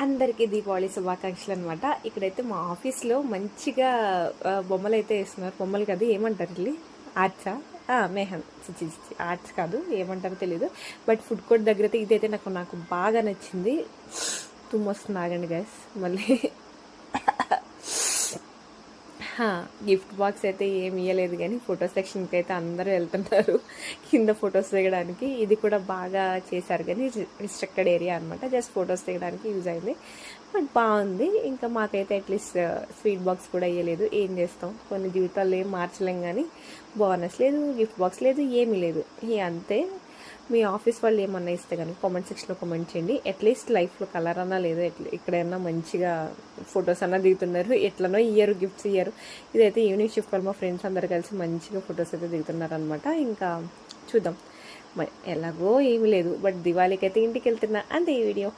అందరికీ దీపావళి శుభాకాంక్షలు అనమాట. ఇక్కడైతే మా ఆఫీస్లో మంచిగా బొమ్మలు అయితే వేస్తున్నారు. బొమ్మలు కాదు, ఏమంటారు ఇల్లు, ఆర్ట్సా, మేహన్, చిచ్చి ఆర్ట్స్ కాదు, ఏమంటారో తెలీదు. బట్ ఫుడ్ కోర్ట్ దగ్గర అయితే ఇదైతే నాకు బాగా నచ్చింది. తుమ్మొస్తుంది, ఆగండి గైస్. మళ్ళీ గిఫ్ట్ బాక్స్ అయితే ఏమి ఇవ్వలేదు, కానీ ఫోటో సెక్షన్కి అయితే అందరూ వెళ్తున్నారు కింద ఫొటోస్ దిగడానికి. ఇది కూడా బాగా చేశారు, కానీ రిస్ట్రిక్టెడ్ ఏరియా అనమాట. జస్ట్ ఫొటోస్ దిగడానికి యూజ్ అయింది. బట్ బాగుంది. ఇంకా మాకైతే అట్లీస్ట్ స్వీట్ బాక్స్ కూడా ఇవ్వలేదు. ఏం చేస్తాం, కొన్ని జీవితాలు ఏం మార్చలేం, కానీ బోనస్ లేదు, గిఫ్ట్ బాక్స్ లేదు, ఏమీ లేదు. అంతే. మీ ఆఫీస్ వాళ్ళు ఏమన్నా ఇస్తే కానీ కామెంట్ సెక్షన్లో కామెంట్ చేయండి. అట్లీస్ట్ లైఫ్లో కలర్ అన్నా లేదు, ఎక్కడైనా మంచిగా ఫొటోస్ అన్నా దిగుతున్నారు. ఎట్లనో ఇయ్యరు, గిఫ్ట్స్ ఇయ్యరు. ఇదైతే ఈవినింగ్ షిఫ్ట్ వాళ్ళు మా ఫ్రెండ్స్ అందరు కలిసి మంచిగా ఫొటోస్ అయితే దిగుతున్నారు అనమాట. ఇంకా చూద్దాం. ఎలాగో ఏమీ లేదు, బట్ దివాళీకి అయితే ఇంటికి వెళ్తున్నా. అంతే ఈ వీడియో.